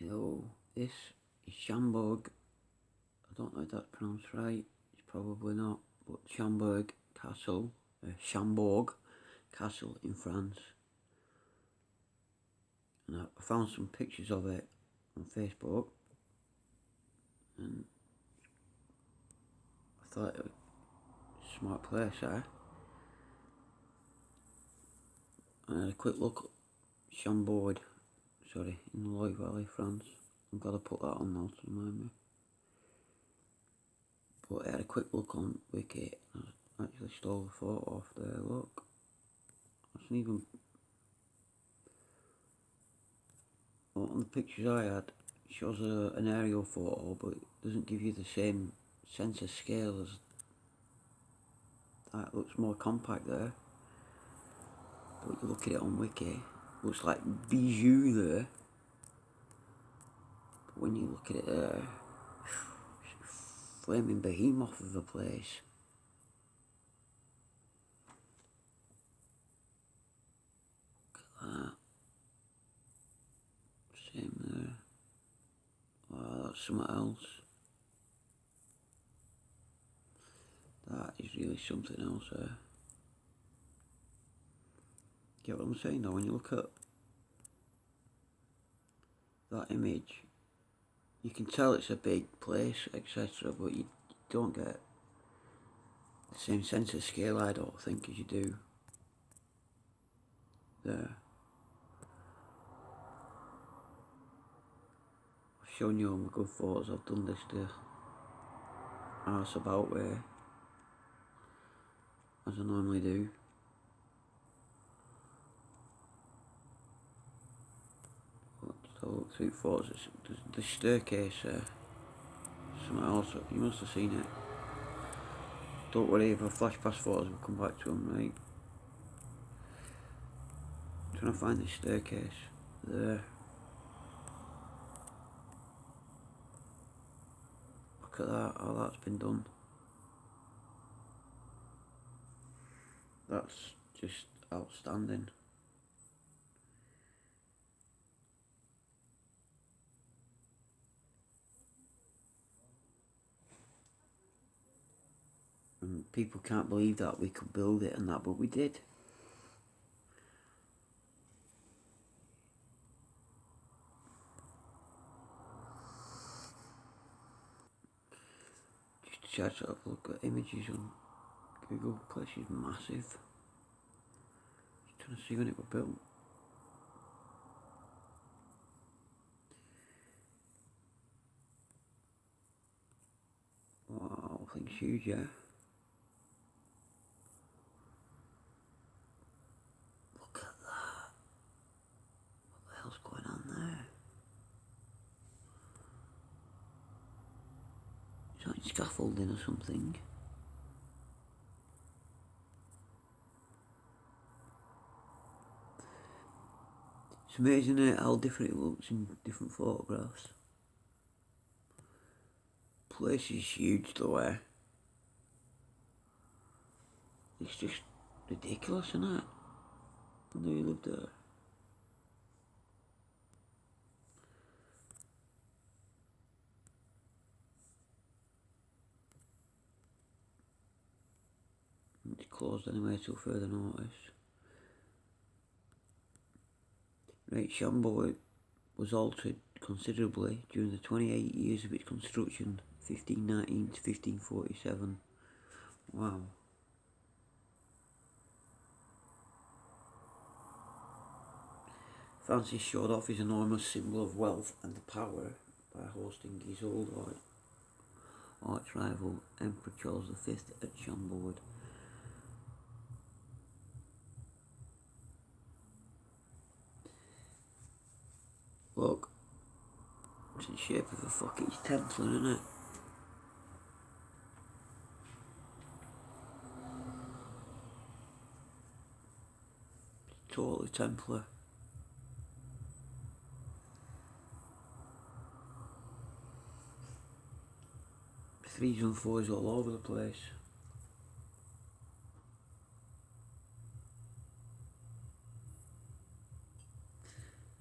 Yo, this is Chambord. I don't know if that's pronounced right. It's probably not, but Chambord Castle, Chambord Castle in France. And I found some pictures of it on Facebook, and I thought it was a smart place, eh? I had a quick look at Chambord, in the Loire Valley, France. I've got to put that on now to remind me. But I had a quick look on Wiki, and I actually stole a photo off there, look. That's not even... Well, on the pictures I had, it shows an aerial photo, but it doesn't give you the same sense of scale as... That looks more compact there. But you look at it on Wiki, looks like Bijou there. But when you look at it there, flaming behemoth of a place. Look at that. Same there. Wow, that's something else. That is really something else there. Get what I'm saying though, when you look at that image, you can tell it's a big place, etc., but you don't get the same sense of scale, I don't think, as you do there. I've shown you all my good photos. I've done this to arse about way, as I normally do. Just have a look through photos. The staircase there. Something else. You must have seen it. Don't worry if I flash past photos, we'll come back to them, right? I'm trying to find the staircase there. Look at that, how that's been done. That's just outstanding. And people can't believe that we could build it and that, but we did. Just to have a look at images on Google. The place is massive. Just trying to see when it was built. Wow, thing's huge, yeah. Look at that. What the hell's going on there? Is that scaffolding or something? It's amazing how different it looks in different photographs. Place is huge though, eh? It's just ridiculous, isn't it? I know you lived there. It's closed anyway till further notice. Right, Chambord was altered considerably during the 28 years of its construction, 1519 to 1547. Wow. Francis showed off his enormous symbol of wealth and power by hosting his old arch rival Emperor Charles V at Chambord. Look, it's in the shape of a fucking Templar, isn't it? It's totally Templar. Threes and fours all over the place.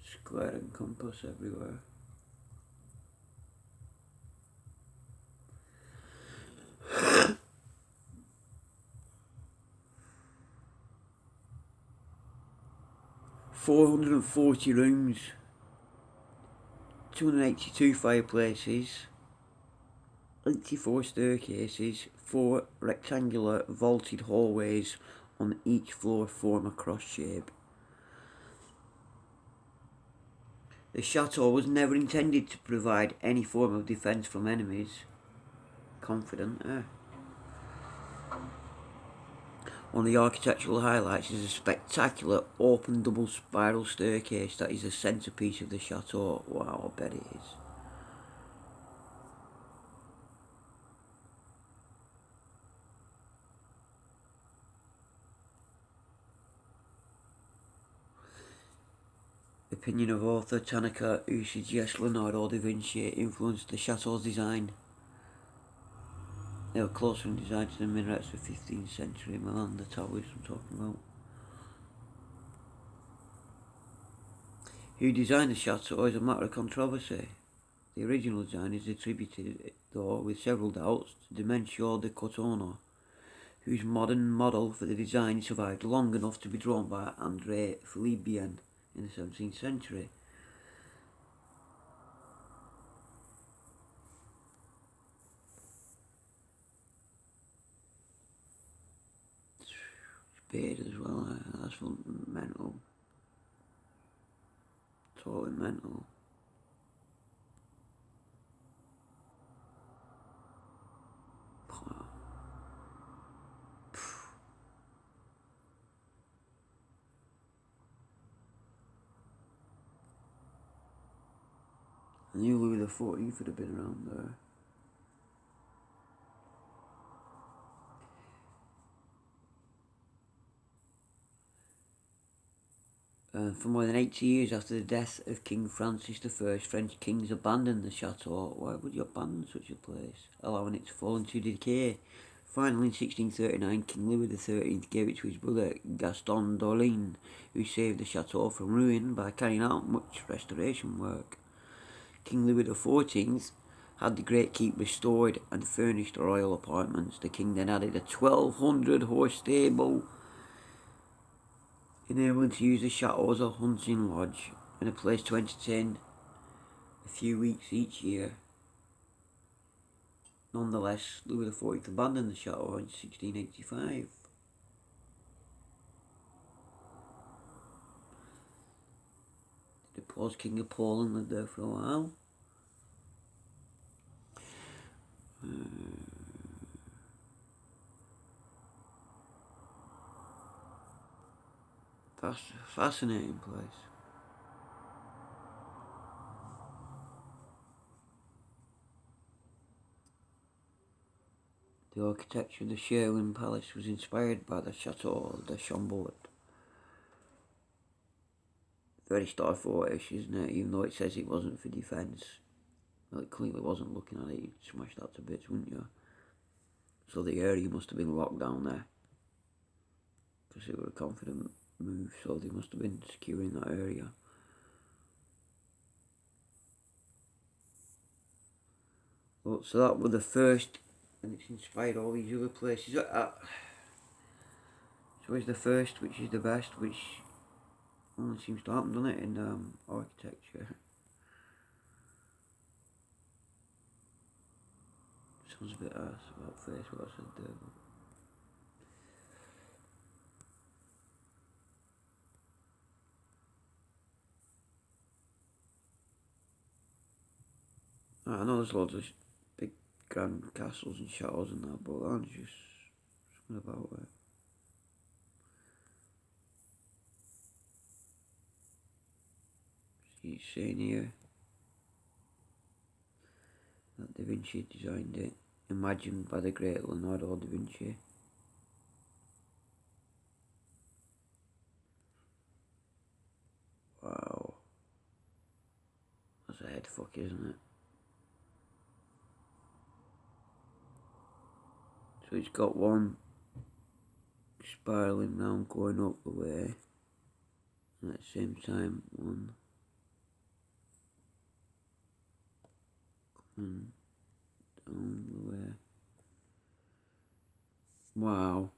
Square and compass everywhere. 440 rooms, 282 fireplaces, 84 staircases, 4 rectangular vaulted hallways on each floor form a cross shape. The chateau was never intended to provide any form of defence from enemies. Confident, eh? One of the architectural highlights is a spectacular open double spiral staircase that is the centrepiece of the chateau. Wow, I bet it is. Opinion of author Tanaka, who suggests Leonardo da Vinci influenced the chateau's design. They were closer in design to the minarets of the 15th century Milan, the towers I'm talking about. Who designed the chateau is a matter of controversy. The original design is attributed, though with several doubts, to Demencio de Cotono, whose modern model for the design survived long enough to be drawn by André Philibien in the 17th century. It's big as well, that's mental. Totally mental. I knew Louis XIV would have been around there. For more than 80 years after the death of King Francis I, French kings abandoned the chateau. Why would you abandon such a place, allowing it to fall into decay? Finally, in 1639, King Louis XIII gave it to his brother Gaston d'Orléans, who saved the chateau from ruin by carrying out much restoration work. King Louis XIV had the Great Keep restored and furnished royal apartments. The king then added a 1,200-horse stable, enabling to use the chateau as a hunting lodge and a place to entertain a few weeks each year. Nonetheless, Louis XIV abandoned the chateau in 1685. The deposed King of Poland lived there for a while. Fascinating place. The architecture of the Sherwin Palace was inspired by the Chateau de Chambord. Very Star-Fortish, isn't it? Even though it says it wasn't for defence. Well, it clearly wasn't. Looking at it, you'd smash that to bits, wouldn't you? So the area must have been locked down there. Because it was a confident move, so they must have been securing that area. Well, so that was the first, and it's inspired all these other places. So it's the first, which is the best, which only seems to happen, doesn't it, in architecture. Sounds a bit harsh about face what I said there. I know there's loads of big grand castles and chateaus and that, but that's just something about it. He's saying here that Da Vinci designed it, imagined by the great Leonardo da Vinci. Wow. That's a head fuck, isn't it? So it's got one spiralling round going up the way, and at the same time one coming down the way. Wow.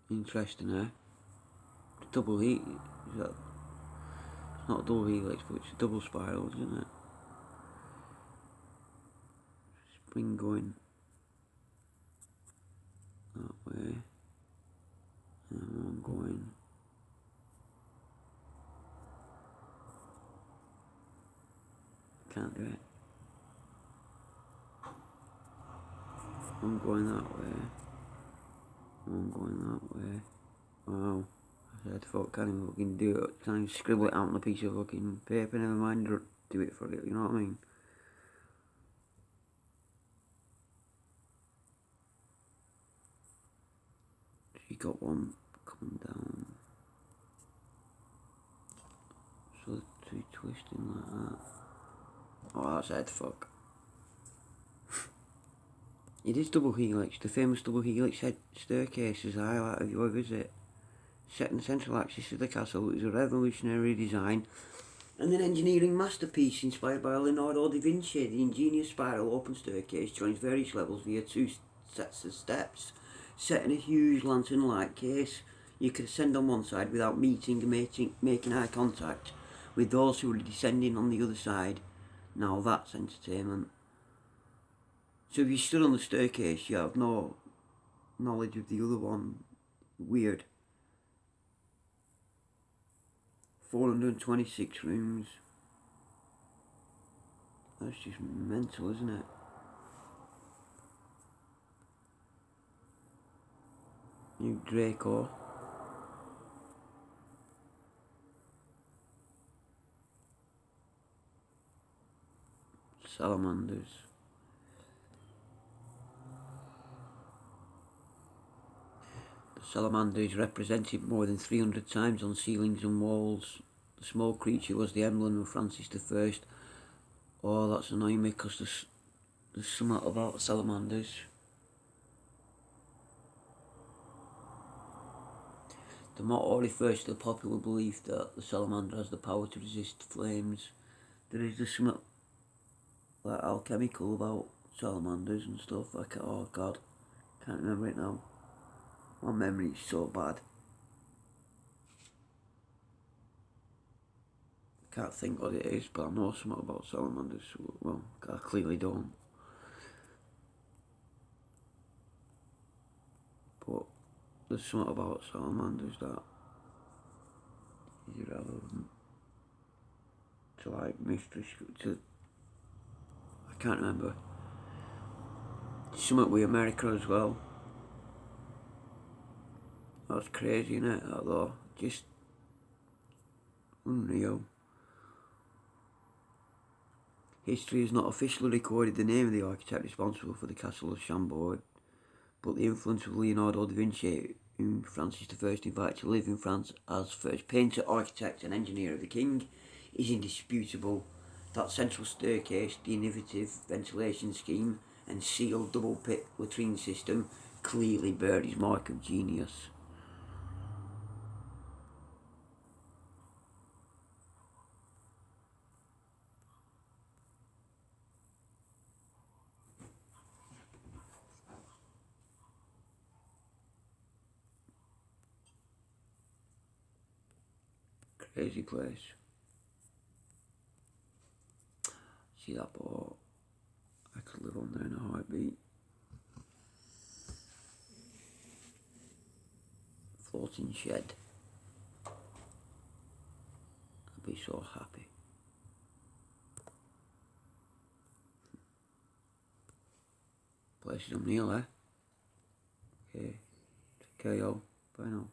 Interesting, eh? Double heat. Is that, it's not a double helix, but it's a double spiral, isn't it? Spring going that way, and one going can't do it. One going that way, one going that way. Wow. I thought, can't even fucking do it. Can't even scribble it out on a piece of fucking paper, never mind do it for it, you know what I mean? So you got one coming down. So the two twisting like that. Oh, that's head fuck. It is double helix, the famous double helix head staircase is a highlight of your visit. Set in the central axis of the castle, it is a revolutionary design and an engineering masterpiece inspired by Leonardo da Vinci. The ingenious spiral open staircase joins various levels via two sets of steps, set in a huge lantern-like case. You could ascend on one side without meeting and making eye contact with those who are descending on the other side. Now that's entertainment. So if you stood on the staircase, you have no knowledge of the other one. Weird. 426 rooms. That's just mental, isn't it? New Draco. Salamanders. The salamander is represented more than 300 times on ceilings and walls. The small creature was the emblem of Francis I. Oh, that's annoying me because there's something about salamanders. The motto refers to the popular belief that the salamander has the power to resist flames. There is just something like alchemical about salamanders and stuff. Oh god, can't remember it now. My memory is so bad. Can't think what it is, but I know something about salamanders. Well, I clearly don't. But there's something about salamanders that is irrelevant to like mystery. I can't remember. Something with America as well. That's crazy, innit? Although, just unreal. History has not officially recorded the name of the architect responsible for the castle of Chambord, but the influence of Leonardo da Vinci, whom Francis I invited to live in France as first painter, architect and engineer of the king, is indisputable. That central staircase, the innovative ventilation scheme and sealed double pit latrine system clearly bear his mark of genius. Crazy place. See that boat? I could live on there in a heartbeat. Floating shed. I'd be so happy. Place is unreal, eh? Okay. Take care, y'all. Bye now.